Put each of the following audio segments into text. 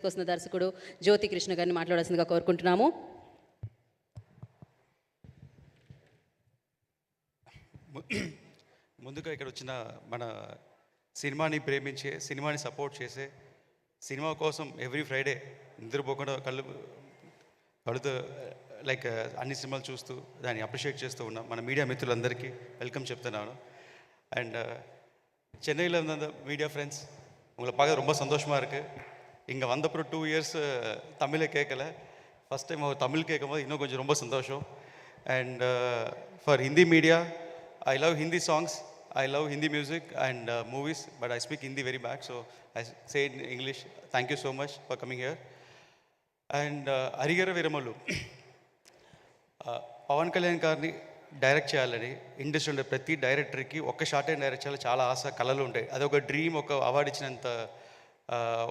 వస్తున్న దర్శకుడు జ్యోతి కృష్ణ గారిని మాట్లాడాల్సిందిగా కోరుకుంటున్నాము. ముందుగా ఇక్కడ వచ్చిన మన సినిమాని ప్రేమించే, సినిమాని సపోర్ట్ చేసే, సినిమా కోసం ఎవ్రీ ఫ్రైడే నిద్రపోకుండా కళ్ళుతో లైక్ అన్ని సినిమాలు చూస్తూ దాన్ని అప్రిషియేట్ చేస్తూ ఉన్నాం మన మీడియా మిత్రులందరికీ వెల్కమ్ చెప్తున్నాను. అండ్ சென்னையில் இருந்த அந்த மீடியா ஃப்ரெண்ட்ஸ் உங்களை பார்க்க ரொம்ப சந்தோஷமாக இருக்குது. இங்கே வந்தப்புறம் 2 இயர்ஸ் தமிழை கேட்கல, ஃபஸ்ட் டைம் அவர் தமிழ் கேட்கும்போது இன்னும் கொஞ்சம் ரொம்ப சந்தோஷம். And for Hindi media, I love Hindi songs, I love Hindi music and movies, but I speak Hindi very bad, so I say it in English. Thank you so much for coming here. And Harihara Veeramallu, Pawan Kalyan గారిని direct చేయాలని ఇండస్ట్రీలో ప్రతి డైరెక్టర్కి ఒక్క short and direct చేయాలి చాలా ఆశ, కళలు ఉంటాయి. అది ఒక డ్రీమ్, ఒక అవార్డు ఇచ్చినంత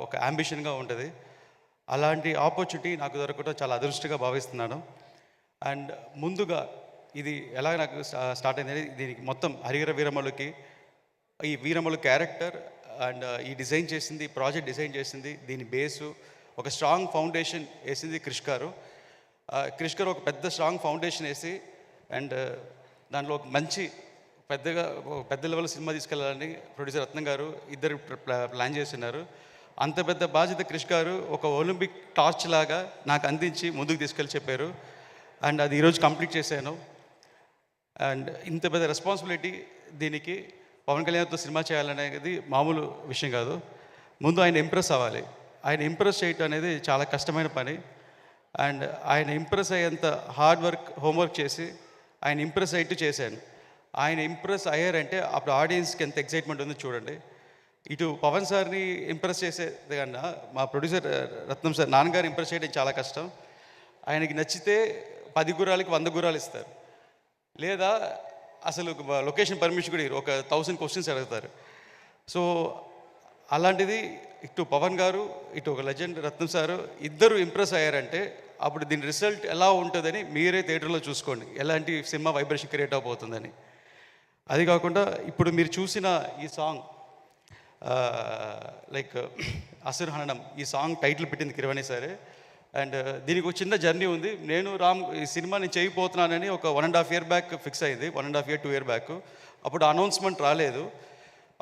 ఒక అంబిషన్గా ఉంటుంది. అలాంటి ఆపర్చునిటీ నాకు దొరకడం చాలా అదృష్టంగా భావిస్తున్నాను. అండ్ ముందుగా ఇది ఎలా నాకు స్టార్ట్ అయింది, దీనికి మొత్తం హరిహర వీరమల్లుకి ఈ వీరమల్లు క్యారెక్టర్ అండ్ ఈ డిజైన్ చేసింది, ఈ ప్రాజెక్ట్ డిజైన్ చేసింది, దీని బేసు ఒక స్ట్రాంగ్ ఫౌండేషన్ వేసింది క్రిష్ గారు. క్రిష్ గారు ఒక పెద్ద స్ట్రాంగ్ ఫౌండేషన్ వేసి అండ్ దాంట్లో ఒక మంచి పెద్ద లెవెల్ సినిమా తీసుకెళ్ళాలని ప్రొడ్యూసర్ రత్నం గారు ఇద్దరు ప్లాన్ చేస్తున్నారు. అంత పెద్ద బాధ్యత క్రిష్ గారు ఒక ఒలింపిక్ టార్చ్ లాగా నాకు అందించి ముందుకు తీసుకెళ్ళి చెప్పారు. అండ్ అది ఈరోజు కంప్లీట్ చేశాను. అండ్ ఇంత పెద్ద రెస్పాన్సిబిలిటీ దీనికి పవన్ కళ్యాణ్తో సినిమా చేయాలనేది మామూలు విషయం కాదు. ముందు ఆయన ఇంప్రెస్ అవ్వాలి. ఆయన ఇంప్రెస్ చేయటం అనేది చాలా కష్టమైన పని. అండ్ ఆయన ఇంప్రెస్ అయ్యేంత హార్డ్ వర్క్, హోంవర్క్ చేసి ఆయన ఇంప్రెస్ అయ్యేట్టు చేశాను. ఆయన ఇంప్రెస్ అయ్యారంటే అప్పుడు ఆడియన్స్కి ఎంత ఎక్సైట్మెంట్ ఉందో చూడండి. ఇటు పవన్ సార్ని ఇంప్రెస్ చేసేది కన్నా మా ప్రొడ్యూసర్ రత్నం సార్, నాన్నగారు ఇంప్రెస్ చేయడం చాలా కష్టం. ఆయనకి నచ్చితే 10 గుర్రాలకి 100 గుర్రాలు ఇస్తారు, లేదా అసలు లొకేషన్ పర్మిషన్ కూడా ఒక 1000 క్వశ్చన్స్ అడుగుతారు. సో అలాంటిది ఇటు పవన్ గారు, ఇటు ఒక లెజెండ్ రత్నం సారు ఇద్దరు ఇంప్రెస్ అయ్యారంటే అప్పుడు దీని రిజల్ట్ ఎలా ఉంటుందని మీరే థియేటర్లో చూసుకోండి, ఎలాంటి సినిమా వైబ్రేషన్ క్రియేట్ అవబోతుందని. అది కాకుండా ఇప్పుడు మీరు చూసిన ఈ సాంగ్ లైక్ అసుర్ హననం, ఈ సాంగ్ టైటిల్ పెట్టింది కిరవాణి సరే. అండ్ దీనికి ఒక చిన్న జర్నీ ఉంది. నేను ఈ సినిమా నేను చేయబోతున్నానని ఒక 1.5 year బ్యాక్ ఫిక్స్ అయింది, 1.5 year 2 year బ్యాక్. అప్పుడు అనౌన్స్మెంట్ రాలేదు.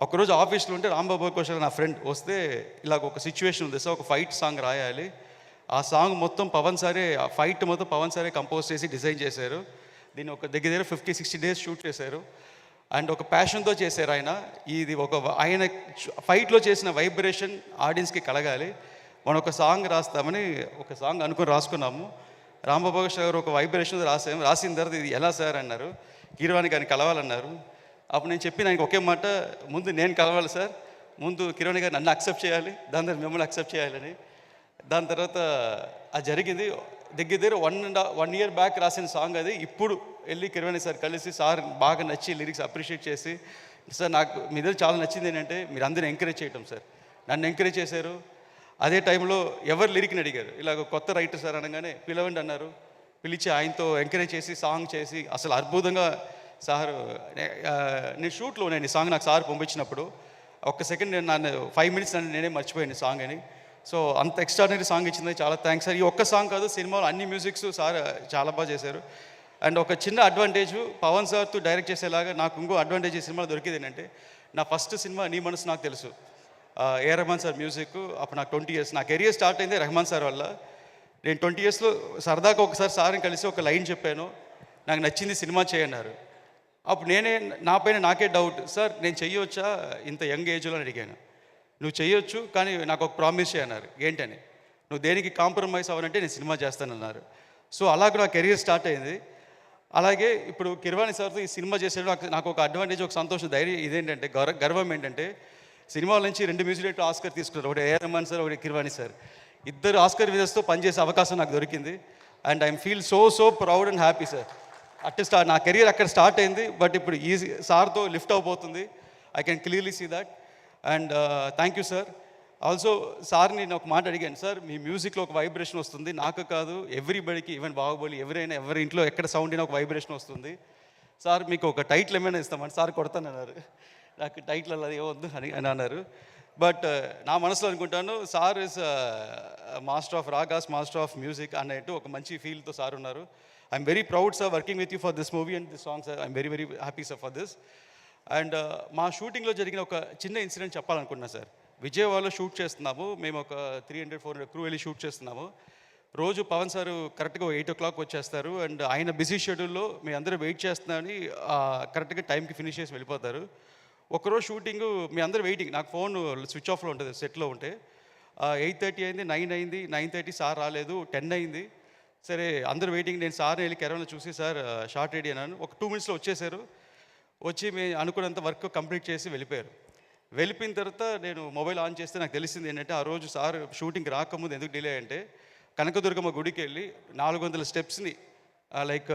ఒకరోజు ఆఫీస్లో ఉంటే రాంబాబు కోశల్ నా ఫ్రెండ్ వస్తే ఇలాగ ఒక సిచ్యువేషన్ ఉంది సార్, ఒక ఫైట్ సాంగ్ రాయాలి. ఆ సాంగ్ మొత్తం పవన్ సారే, ఆ ఫైట్ మొత్తం పవన్ సారే కంపోజ్ చేసి డిజైన్ చేశారు. దీన్ని ఒక దగ్గర 50-60 days షూట్ చేశారు. అండ్ ఒక ప్యాషన్తో చేశారు ఆయన. ఇది ఆయన ఫైట్లో చేసిన వైబ్రేషన్ ఆడియన్స్కి కలగాలి. మనం ఒక సాంగ్ రాస్తామని ఒక సాంగ్ అనుకుని రాసుకున్నాము. రాంబాబు గారు ఒక వైబ్రేషన్ రాసిన తర్వాత ఇది ఎలా సార్ అన్నారు, కిరవాణి గారిని కలవాలన్నారు. అప్పుడు నేను చెప్పిన ఆయనకి ఒకే మాట, ముందు నేను కలవాలి సార్, ముందు కిరవాణి గారు నన్ను అక్సెప్ట్ చేయాలి, దాని తర్వాత మిమ్మల్ని అక్సెప్ట్ చేయాలని. దాని తర్వాత అది జరిగింది. దగ్గర 1 year బ్యాక్ రాసిన సాంగ్ అది. ఇప్పుడు వెళ్ళి కిరవాణి సార్ కలిసి సార్ బాగా నచ్చి లిరిక్స్ అప్రిషియేట్ చేసి, సార్ నాకు మీ దగ్గర చాలా నచ్చింది ఏంటంటే మీరు అందరూ ఎంకరేజ్ చేయటం సార్, నన్ను ఎంకరేజ్ చేశారు. అదే టైంలో ఎవరు లిరిక్ని అడిగారు, ఇలాగ కొత్త రైటర్ సార్ అనగానే పిలవండి అన్నారు. పిలిచి ఆయనతో ఎంకరేజ్ చేసి సాంగ్ చేసి అసలు అద్భుతంగా సార్. నేను షూట్లో నేను ఈ సాంగ్ నాకు సార్ పంపించినప్పుడు ఒక్క సెకండ్ నన్ను 5 minutes నేనే మర్చిపోయాను సాంగ్ అని. సో అంత ఎక్స్ట్రాడినరీ సాంగ్ ఇచ్చింది, చాలా థ్యాంక్స్ సార్. ఈ ఒక్క సాంగ్ కాదు, సినిమాలో అన్ని మ్యూజిక్స్ సార్ చాలా బాగా చేశారు. అండ్ ఒక చిన్న అడ్వాంటేజ్ పవన్ సార్తో డైరెక్ట్ చేసేలాగా నాకు ఇంకో అడ్వాంటేజ్ ఈ సినిమాలో దొరికింది ఏంటంటే, నా ఫస్ట్ సినిమా నీ మనసు నాకు తెలుసు, ఏ రెహమాన్ సార్ మ్యూజిక్. అప్పుడు నాకు 20 years, నా కెరియర్ స్టార్ట్ అయింది రెహమాన్ సార్ వల్ల. నేను 20 yearsలో సరదాగా ఒకసారి సార్ని కలిసి ఒక లైన్ చెప్పాను, నాకు నచ్చింది సినిమా చేయన్నారు. అప్పుడు నా పైన నాకే డౌట్, సార్ నేను చెయ్యొచ్చా ఇంత యంగ్ ఏజ్లో అని అడిగాను. నువ్వు చెయ్యొచ్చు, కానీ నాకు ఒక ప్రామిస్ చేయన్నారు. ఏంటని, నువ్వు దేనికి కాంప్రమైజ్ అవ్వనంటే నేను సినిమా చేస్తానన్నారు. సో అలాగే నా కెరీర్ స్టార్ట్ అయింది. అలాగే ఇప్పుడు కిరవాణి సార్తో ఈ సినిమా చేసేటప్పుడు నాకు ఒక అడ్వాంటేజ్, ఒక సంతోషం, ధైర్యం ఇదేంటంటే గర్వం ఏంటంటే, సినిమాల నుంచి 2 మ్యూజిక్ డైరెక్టర్ ఆస్కర్ తీసుకున్నారు. ఒకటి ఏ రెహమాన్ సార్, ఒకటి కిరవాణి సార్. ఇద్దరు ఆస్కర్ విజర్స్తో పనిచేసే అవకాశం నాకు దొరికింది. And I'm feel so proud and happy sir. నా కెరియర్ అక్కడ స్టార్ట్ అయింది, బట్ ఇప్పుడు ఈ సార్తో లిఫ్ట్ అవబోతుంది. I can clearly see that. And thank you sir. Also సార్ని నేను ఒక మాట అడిగాను, సార్ మీ మ్యూజిక్లో ఒక వైబ్రేషన్ వస్తుంది, నాకు కాదు ఎవ్రీబడికి, ఈవెన్ బాహుబలి ఎవరి ఇంట్లో ఎక్కడ సౌండ్ అయినా ఒక వైబ్రేషన్ వస్తుంది సార్, మీకు ఒక టైటిల్ ఏమైనా ఇస్తామని. సార్ కొడతానన్నారు. నాకు టైటిల్ అలా ఏమొద్దు అని అన్నారు. బట్ నా మనసులో అనుకుంటాను sir is master of ragas, master of music అన్నట్టు ఒక మంచి ఫీల్తో సార్ ఉన్నారు. I'm very proud sir working with you for this movie and this songs. I'm very very happy sir for this. And మా షూటింగ్లో జరిగిన ఒక చిన్న ఇన్సిడెంట్ చెప్పాలనుకున్నా సార్. విజయవాడలో షూట్ చేస్తున్నాము, మేము ఒక 300-400 క్రూ వెళ్ళి షూట్ చేస్తున్నాము. రోజు పవన్ సార్ కరెక్ట్గా 8 o'clock వచ్చేస్తారు. అండ్ ఆయన బిజీ షెడ్యూల్లో మీ అందరూ వెయిట్ చేస్తున్నామని కరెక్ట్గా టైంకి ఫినిష్ చేసి వెళ్ళిపోతారు. ఒకరోజు షూటింగ్ మీ అందరూ వెయిటింగ్, నాకు ఫోన్ స్విచ్ ఆఫ్లో ఉంటుంది సెట్లో ఉంటే. 8:30 అయింది, 9 అయింది, 9:30 సార్ రాలేదు, 10 అయింది. సరే అందరూ వెయిటింగ్. నేను సార్ని వెళ్ళి కెరవన్లో చూసి సార్ షార్ట్ రెడీ అన్నాను. ఒక 2 minutesలో వచ్చేసారు. వచ్చి మేము అనుకున్నంత వర్క్ కంప్లీట్ చేసి వెళ్ళిపోయారు. వెళ్ళిపోయిన తర్వాత నేను మొబైల్ ఆన్ చేస్తే నాకు తెలిసింది ఏంటంటే ఆ రోజు సార్ షూటింగ్ రాకముందు ఎందుకు డిలే అంటే కనకదుర్గమ్మ గుడికి వెళ్ళి 400 స్టెప్స్ని లైక్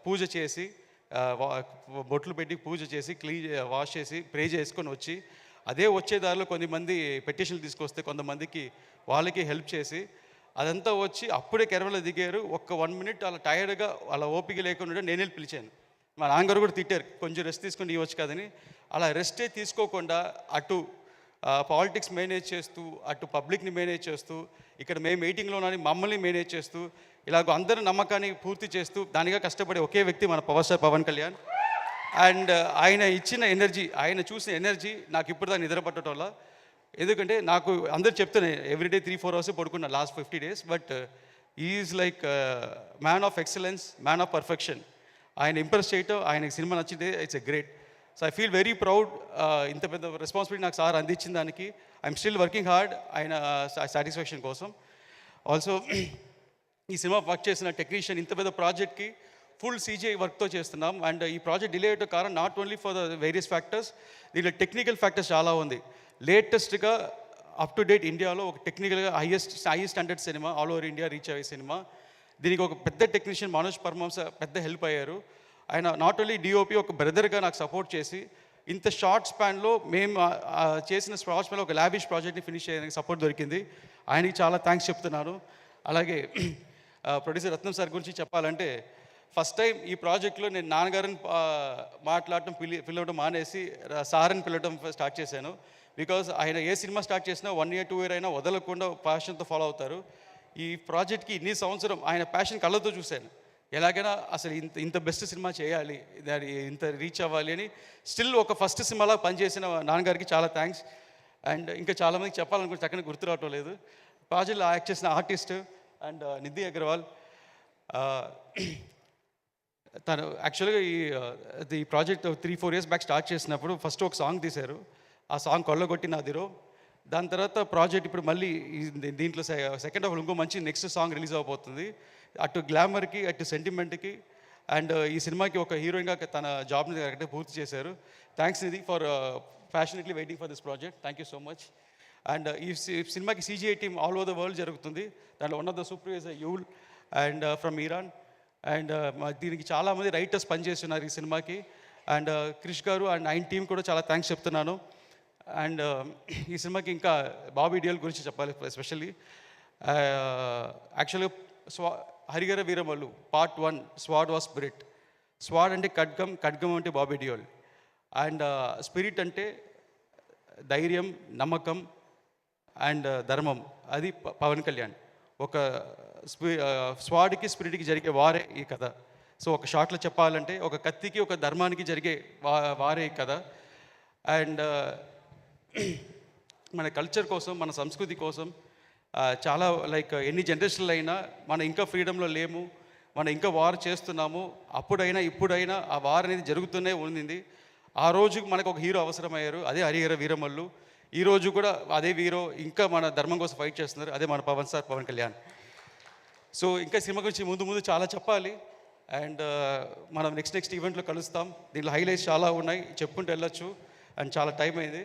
పూజ చేసి బొట్లు పెట్టి పూజ చేసి వాష్ చేసి ప్రే చేసుకొని వచ్చి అదే వచ్చే దారిలో కొంతమంది పెటిషన్లు తీసుకొస్తే కొంతమందికి వాళ్ళకి హెల్ప్ చేసి అదంతా వచ్చి అప్పుడే కెరవలో దిగారు. ఒక్క 1 minute అలా టైర్డ్గా అలా ఓపిక లేకుండా నేను వెళ్ళి పిలిచాను. మా నాన్నగారు కూడా తిట్టారు, కొంచెం రెస్ట్ తీసుకొని ఇవ్వచ్చు కదని. అలా రెస్టే తీసుకోకుండా అటు పాలిటిక్స్ మేనేజ్ చేస్తూ, అటు పబ్లిక్ని మేనేజ్ చేస్తూ, ఇక్కడ మేము మీటింగ్లో ఉన్నాని మమ్మల్ని మేనేజ్ చేస్తూ, ఇలాగ అందరి నమ్మకాన్ని పూర్తి చేస్తూ దానిగా కష్టపడే ఒకే వ్యక్తి మన power star Pawan Kalyan. And ఆయన ఇచ్చిన ఎనర్జీ, ఆయన చూసిన ఎనర్జీ నాకు ఇప్పుడు దాన్ని నిద్ర పట్టడం వల్ల. ఎందుకంటే నాకు అందరు చెప్తాను ఎవ్రీడే 3-4 hours పడుకున్నా last 50 days. But is like man of excellence, man of perfection. ఆయన ఇంప్రెస్ చేయటం, ఆయనకి సినిమా నచ్చితే it's a great. So I feel very proud. ఇంత పెద్ద రెస్పాన్సిబిలిటీ నాకు సార్ అందించిన దానికి ఐఎమ్ స్టిల్ వర్కింగ్ హార్డ్ ఆయన సాటిస్ఫాక్షన్ కోసం. ఆల్సో ఈ సినిమా వర్క్ చేసిన టెక్నీషియన్, ఇంత పెద్ద ప్రాజెక్ట్కి ఫుల్ CGI వర్క్తో చేస్తున్నాం. అండ్ ఈ ప్రాజెక్ట్ డిలే అయ్యే కారణం not only for the various factors, దీంట్లో టెక్నికల్ ఫ్యాక్టర్స్ చాలా ఉంది. లేటెస్ట్గా అప్ టు డేట్ ఇండియాలో ఒక టెక్నికల్గా highest standard cinema, all over India reach అయ్యే సినిమా. దీనికి ఒక పెద్ద టెక్నీషియన్ మనోజ్ పర్మాంస పెద్ద హెల్ప్ అయ్యారు. ఆయన నాట్ ఓన్లీ DOP, ఒక బ్రదర్గా నాకు సపోర్ట్ చేసి ఇంత షార్ట్ స్పాన్లో మేము చేసిన షార్ట్ స్పాన్లో ఒక లావిష్ ప్రాజెక్ట్ని ఫినిష్ చేయడానికి సపోర్ట్ దొరికింది. ఆయనకి చాలా థ్యాంక్స్ చెప్తున్నాను. అలాగే ప్రొడ్యూసర్ రత్నం సార్ గురించి చెప్పాలంటే ఫస్ట్ టైం ఈ ప్రాజెక్ట్లో నేను నాన్నగారిని మాట్లాడటం పిలవడం మానేసి సార్ని పిలవడం స్టార్ట్ చేశాను. బికాజ్ ఆయన ఏ సినిమా స్టార్ట్ చేసినా 1 year 2 year అయినా వదలకుండా ప్యాషన్తో ఫాలో అవుతారు. ఈ ప్రాజెక్ట్కి ఇన్ని సంవత్సరం ఆయన ప్యాషన్ కళ్ళతో చూశాను. ఎలాగైనా అసలు ఇంత బెస్ట్ సినిమా చేయాలి, దాని ఇంత రీచ్ అవ్వాలి అని స్టిల్ ఒక ఫస్ట్ సినిమాలా పనిచేసిన నాన్నగారికి చాలా థ్యాంక్స్. అండ్ ఇంకా చాలామందికి చెప్పాలనుకుంటే చక్కని గుర్తు రావటం లేదు. ప్రాజెక్ట్లో యాక్ట్ చేసిన ఆర్టిస్ట్ అండ్ నిధి అగర్వాల్, తను యాక్చువల్గా ఈ ప్రాజెక్ట్ 3-4 years బ్యాక్ స్టార్ట్ చేసినప్పుడు ఫస్ట్ ఒక సాంగ్ తీశారు. ఆ సాంగ్ కొల్లగొట్టి నాదిరో. దాని తర్వాత ప్రాజెక్ట్ ఇప్పుడు మళ్ళీ దీంట్లో సెకండ్ హాఫ్ ఇంకో మంచి నెక్స్ట్ సాంగ్ రిలీజ్ అవబోతుంది. అటు గ్లామర్కి, అటు సెంటిమెంట్కి. అండ్ ఈ సినిమాకి ఒక హీరోయిన్గా తన జాబ్ని కరెక్ట్గా పూర్తి చేశారు. Thanks Nidhi for passionately waiting for this project. Thank you so much. And ఈ సినిమాకి CGI team all over the world జరుగుతుంది. దాంట్లో one of the supervisor you'll and from Iran. And దీనికి చాలామంది రైటర్స్ పనిచేస్తున్నారు ఈ సినిమాకి. అండ్ క్రిష్ గారు అండ్ ఆయన టీం కూడా చాలా థ్యాంక్స్ చెప్తున్నాను. అండ్ ఈ సినిమాకి ఇంకా బాబీ డియోల్ గురించి చెప్పాలి ఎస్పెషల్లీ. యాక్చువల్గా Harihara Veeramallu Part 1 sword was spirit. Sword అంటే ఖడ్గం, ఖడ్గం అంటే బాబీ డియోల్. అండ్ స్పిరిట్ అంటే ధైర్యం, నమ్మకం అండ్ ధర్మం, అది పవన్ కళ్యాణ్. ఒక స్వాడ్కి స్పిరిట్కి జరిగే వారే ఈ కథ. సో ఒక షార్ట్లో చెప్పాలంటే ఒక కత్తికి ఒక ధర్మానికి జరిగే వారే ఈ కథ. అండ్ మన కల్చర్ కోసం, మన సంస్కృతి కోసం చాలా లైక్ ఎన్ని జనరేషన్లు అయినా మనం ఇంకా ఫ్రీడంలో లేము, మనం ఇంకా వార్ చేస్తున్నాము. అప్పుడైనా ఇప్పుడైనా ఆ వార్ అనేది జరుగుతూనే ఉంది. ఆ రోజు మనకు ఒక హీరో అవసరమయ్యారు, అదే హరిహర వీరమల్లు. ఈరోజు కూడా అదే హీరో ఇంకా మన ధర్మం కోసం ఫైట్ చేస్తున్నారు, అదే మన పవన్ కళ్యాణ్. సో ఇంకా సినిమా గురించి ముందు చాలా చెప్పాలి. అండ్ మనం నెక్స్ట్ ఈవెంట్లో కలుస్తాం. దీంట్లో హైలైట్స్ చాలా ఉన్నాయి, చెప్పుకుంటూ వెళ్ళొచ్చు. అండ్ చాలా టైం అయింది.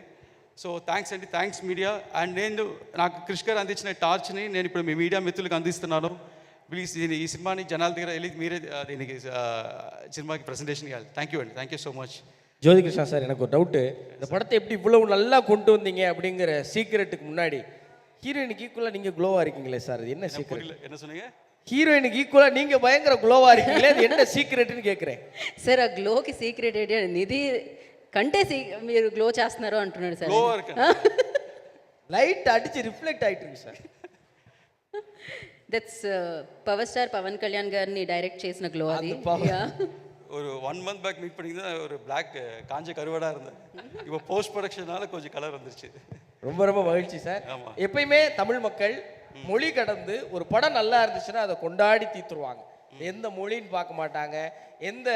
సో థ్యాంక్స్ అండి, థ్యాంక్స్ మీడియా. అండ్ నాకు క్రిష్ గారు అందించిన టార్చ్ని నేను ఇప్పుడు మీ మీడియా మిత్రులకు అందిస్తున్నాను. ప్లీజ్ ఈ సినిమాని జనాల దగ్గర వెళ్ళి మీరే దీనికి సినిమాకి ప్రజెంటేషన్ ఇవ్వాలి. థ్యాంక్ యూ అండి, thank you so much. Jyothikrishna sir, எனக்கு ஒரு டவுட்டு. இந்த படத்தை எப்படி இவ்வளவு நல்லா கொண்டு வந்தீங்க அப்படிங்கிற சீக்ரெட்டுக்கு முன்னாடி ஹீரோயினுக்கு ஈக்குவலாக நீங்கள் க்ளோவாக இருக்கீங்களே சார், அது என்ன சீக்ரெட்? என்ன சொன்னீங்க? హీరోయిన్కి ఈక్వల్గా நீங்கள் பயங்கர க்ளோவாக இருக்கீங்களே, அது என்ன సీక్రెట్ని கேட்குறேன் సార్. ఆ గ్లోకి సీక్రెట్ ఏంటి? నిధి కంటే మీరు గ్లో చేస్తున్నారు అంటున్నాడు సార్. லைட் அடிச்சு ரிஃப்ளெக்ட் ஆயிட்டு இருக்கு sir. That's power star Pawan Kalyan గారిని డైరెక్ట్ చేసిన గ్లో అది அது power. Yeah. ஒரு 1 month பேக் மீட் பண்ணி தான் ஒரு பிளாக் காஞ்ச கருவாடாக இருந்தேன். இப்போ போஸ்ட் ப்ரொடக்ஷனால கொஞ்சம் கலர் வந்துருச்சு. ரொம்ப ரொம்ப மகிழ்ச்சி சார். ஆமா. எப்பயுமே தமிழ் மக்கள் மொழி கடந்து ஒரு படம் நல்லா இருந்துச்சுன்னா அதை கொண்டாடி தீத்துருவாங்க. எந்த மொழின்னு பார்க்க மாட்டாங்க, எந்த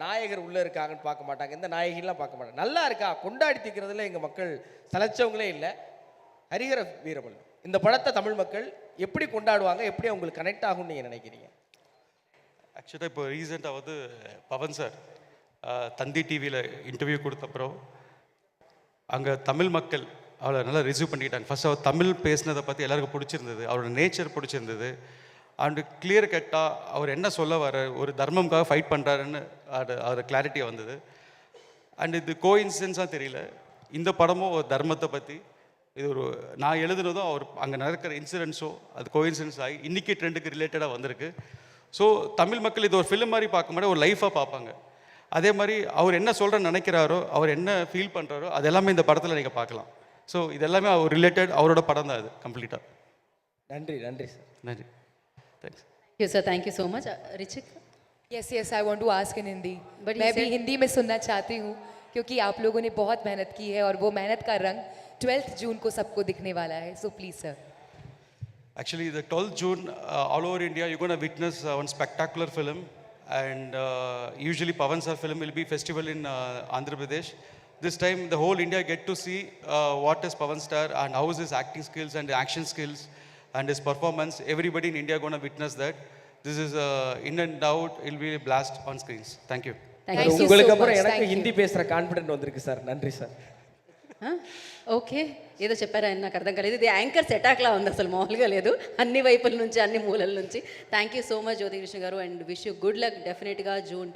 நாயகர் உள்ள இருக்காங்கன்னு பார்க்க மாட்டாங்க, எந்த நாயகிலாம் பார்க்க மாட்டாங்க. நல்லா இருக்கா கொண்டாடி தீக்கிறதுல எங்க மக்கள் சலைச்சவங்களே இல்லை. ஹரிஹர வீரமல் இந்த படத்தை தமிழ் மக்கள் எப்படி கொண்டாடுவாங்க, எப்படி அவங்களுக்கு கனெக்ட் ஆகும்னு நீங்க நினைக்கிறீங்க? ஆக்சுவலாக இப்போ ரீசெண்டாக வந்து பவன் சார் தந்தி டிவியில் இன்டர்வியூ கொடுத்தப்புறம் அங்கே தமிழ் மக்கள் அவளை நல்லா ரிசீவ் பண்ணிக்கிட்டாங்க. ஃபர்ஸ்ட் அவர் தமிழ் பேசினதை பற்றி எல்லாருக்கும் பிடிச்சிருந்தது, அவரோட நேச்சர் பிடிச்சிருந்தது. அண்டு கிளியர் கட்டாக அவர் என்ன சொல்ல வர ஒரு தர்மம்காக ஃபைட் பண்ணுறாருன்னு அது கிளாரிட்டி வந்தது. அண்ட் இது கோஇன்சிடென்ஸாக தெரியல, இந்த படமும் ஒரு தர்மத்தை பற்றி இது ஒரு நான் எழுதுனதும் அவர் அங்கே நடக்கிற இன்சிடென்ட்ஸோ அது கோஇன்சிடென்ஸ் ஆகி இன்றைக்கி ட்ரெண்டுக்கு ரிலேட்டடாக வந்திருக்கு. ஸோ தமிழ் மக்கள் இது ஒரு ஃபிலிம் மாதிரி பார்க்க மாட்டே ஒரு லைஃபாக பார்ப்பாங்க. அதே மாதிரி அவர் என்ன சொல்கிறேன்னு நினைக்கிறாரோ, அவர் என்ன ஃபீல் பண்ணுறாரோ அது எல்லாமே இந்த படத்தில் நீங்கள் பார்க்கலாம். ஸோ இது எல்லாமே அவர் ரிலேட்டட் அவரோட படம் தான் அது கம்ப்ளீட்டாக. நன்றி நன்றி சார். நன்றி, thanks. Thank you, sir. Thank you so much. Richik? Yes yes I want to ask in Hindi, But you मैं भी said- हिंदी में सुनना चाहती हूँ क्योंकि आप लोगों ने बहुत मेहनत की है और वो मेहनत का रंग 12th जून को सबको दिखने वाला है, so please sir. Actually, the 12th June, all over India, you're going to witness one spectacular film. And usually Pavan Sir film will be festival in Andhra Pradesh. This time, the whole India get to see what is Pavan Star and how is his acting skills and action skills and his performance. Everybody in India going to witness that. This is in and out, it will be a blast on screens. Thank you. Thank Thank you. you. உங்களுக்கு so அப்புறம் much. எனக்கு Thank you. Hindi பேசுற confident வந்திருக்கு sir. நன்றி sir. Okay, ఏదో చెప్పారా నాకు అర్థం కాలేదు. ఇది యాంకర్స్ అటాక్లా ఉంది, అసలు మామూలుగా లేదు. అన్ని వైపుల నుంచి అన్ని మూలల నుంచి. థ్యాంక్ యూ సో మచ్ జ్యోతి కృష్ణ గారు and wish you good luck. డెఫినెట్గా జూన్ 12